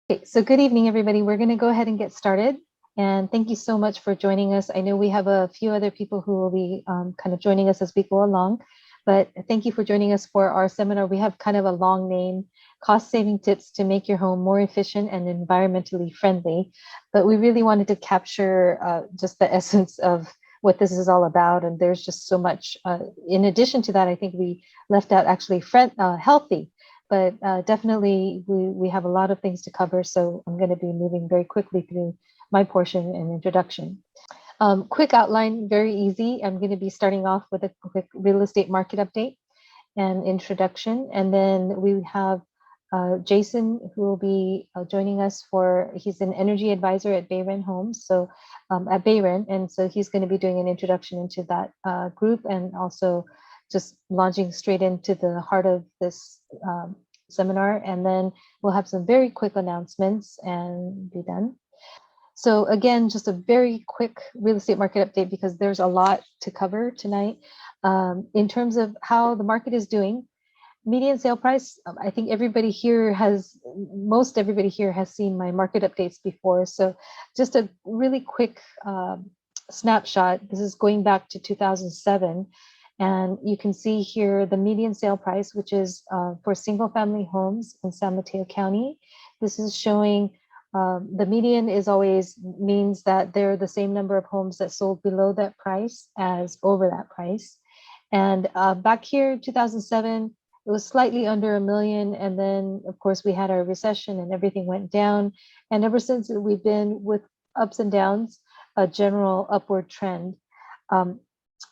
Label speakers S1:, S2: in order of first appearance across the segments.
S1: Okay, so good evening, everybody. We're going to go ahead and get started. And thank you so much for joining us. I know we have a few other people who will be kind of joining us as we go along, but thank you for joining us for our seminar. We have kind of a long name, Cost Saving Tips to Make Your Home More Efficient and Environmentally Friendly. But we really wanted to capture just the essence of what this is all about. And there's just so much. In addition to that, I think we left out actually healthy. But definitely, we have a lot of things to cover, so I'm going to be moving very quickly through my portion and introduction. Quick outline, very easy. I'm going to be starting off with a quick real estate market update and introduction, and then we have Jason, who will be joining us he's an energy advisor at BayREN Homes, so at BayREN, and so he's going to be doing an introduction into that group and also just launching straight into the heart of this seminar. And then we'll have some very quick announcements and be done. So again, just a very quick real estate market update because there's a lot to cover tonight. In terms of how the market is doing, median sale price, I think most everybody here has seen my market updates before. So just a really quick snapshot. This is going back to 2007. And you can see here the median sale price, which is for single family homes in San Mateo County. This is showing the median always means that there are the same number of homes that sold below that price as over that price. And back here, 2007, it was slightly under 1 million. And then, of course, we had our recession and everything went down. And ever since, we've been with ups and downs, a general upward trend.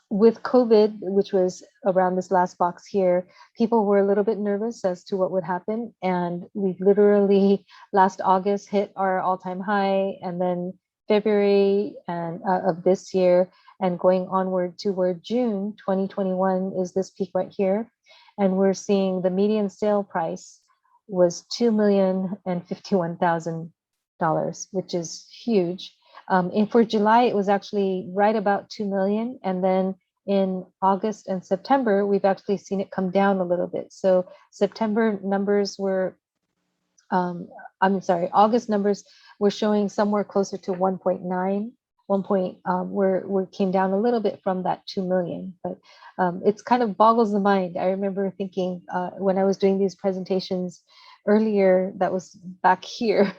S1: With COVID, which was around this last box here, people were a little bit nervous as to what would happen. And we literally last August hit our all-time high, and then February of this year and going onward toward June 2021 is this peak right here. And we're seeing the median sale price was $2,051,000, which is huge. And for July, it was actually right about 2 million. And then in August and September, we've actually seen it come down a little bit. So September numbers were, August numbers were showing somewhere closer to 1.9. We came down a little bit from that 2 million, but it's kind of boggles the mind. I remember thinking when I was doing these presentations earlier, that was back here,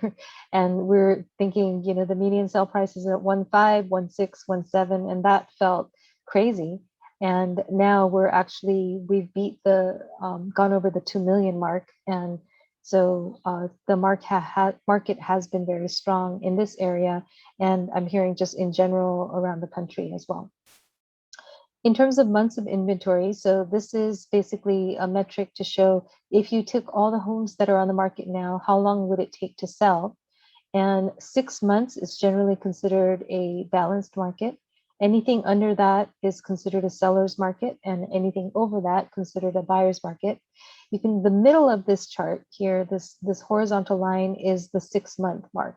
S1: and we're thinking, the median sale price is at 1.5, 1.6, 1.7, and that felt crazy. And now we've beat gone over the 2 million mark, and so the market has been very strong in this area, and I'm hearing just in general around the country as well. In terms of months of inventory, so this is basically a metric to show if you took all the homes that are on the market now, how long would it take to sell? And 6 months is generally considered a balanced market. Anything under that is considered a seller's market, and anything over that considered a buyer's market. The middle of this chart here, this horizontal line is the 6-month mark.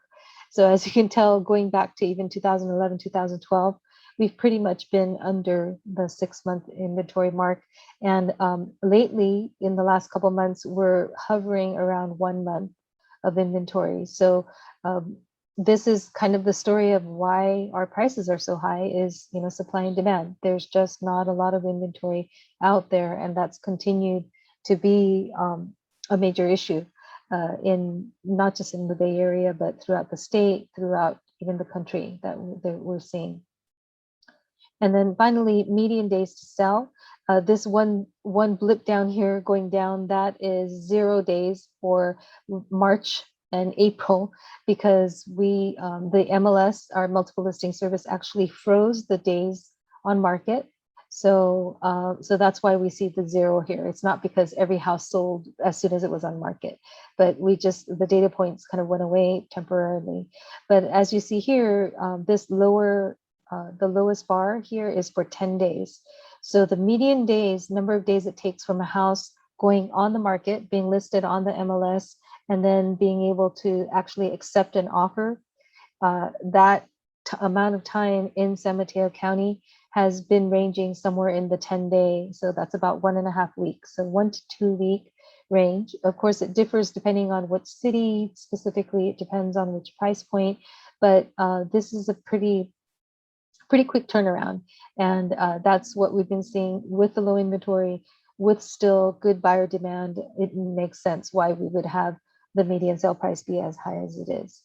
S1: So as you can tell, going back to even 2011, 2012, we've pretty much been under the 6-month inventory mark. And lately, in the last couple of months, we're hovering around 1 month of inventory. So this is kind of the story of why our prices are so high is, supply and demand. There's just not a lot of inventory out there, and that's continued to be a major issue in not just in the Bay Area, but throughout the state, throughout even the country that we're seeing. And then finally, median days to sell. This one blip down here going down, that is 0 days for March and April, because the MLS, our multiple listing service, actually froze the days on market. So that's why we see the 0 here. It's not because every house sold as soon as it was on market, but the data points kind of went away temporarily. But as you see here, the lowest bar here is for 10 days. So the median number of days it takes from a house going on the market, being listed on the MLS, and then being able to actually accept an offer, that amount of time in San Mateo County has been ranging somewhere in the 10-day, so that's about 1.5 weeks, so 1 to 2 week range. Of course, it differs depending on which city specifically, it depends on which price point, but this is a pretty quick turnaround. And that's what we've been seeing with the low inventory, with still good buyer demand. It makes sense why we would have the median sale price be as high as it is.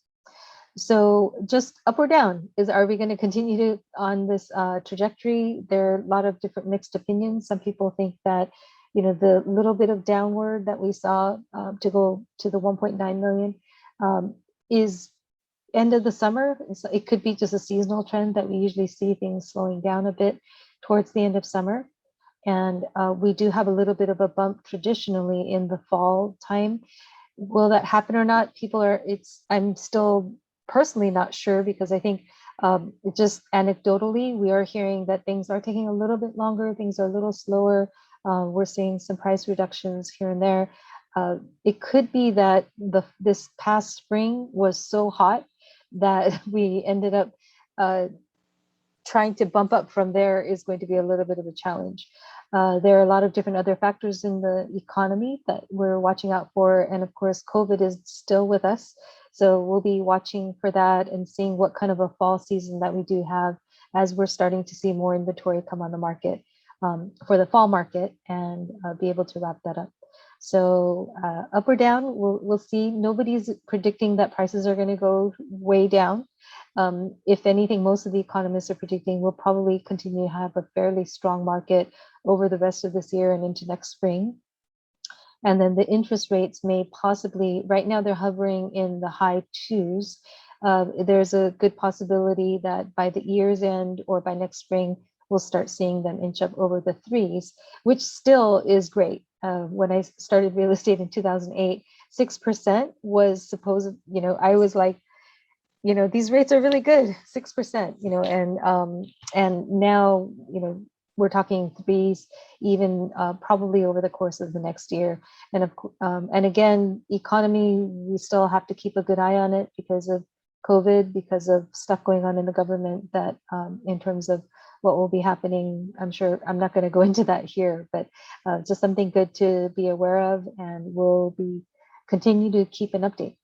S1: So just up or down, are we going to continue to on this trajectory? There are a lot of different mixed opinions. Some people think that, the little bit of downward that we saw to go to the 1.9 million is end of the summer. So it could be just a seasonal trend that we usually see things slowing down a bit towards the end of summer. And we do have a little bit of a bump traditionally in the fall time. Will that happen or not? I'm still personally not sure, because I think just anecdotally, we are hearing that things are taking a little bit longer, things are a little slower. We're seeing some price reductions here and there. It could be that this past spring was so hot that we ended up trying to bump up from there is going to be a little bit of a challenge. There are a lot of different other factors in the economy that we're watching out for. And of course, COVID is still with us. So we'll be watching for that and seeing what kind of a fall season that we do have, as we're starting to see more inventory come on the market for the fall market, and be able to wrap that up. So up or down, we'll see. Nobody's predicting that prices are going to go way down. If anything, most of the economists are predicting we'll probably continue to have a fairly strong market over the rest of this year and into next spring. And then the interest rates may possibly, right now they're hovering in the high twos. There's a good possibility that by the year's end or by next spring, we'll start seeing them inch up over the threes, which still is great. When I started real estate in 2008, 6% was supposed, I was like, these rates are really good, 6%, and now, we're talking threes, even probably over the course of the next year. And again, economy, we still have to keep a good eye on it because of COVID, because of stuff going on in the government that in terms of what will be happening. I'm sure I'm not going to go into that here, but just something good to be aware of, and we'll continue to keep an update.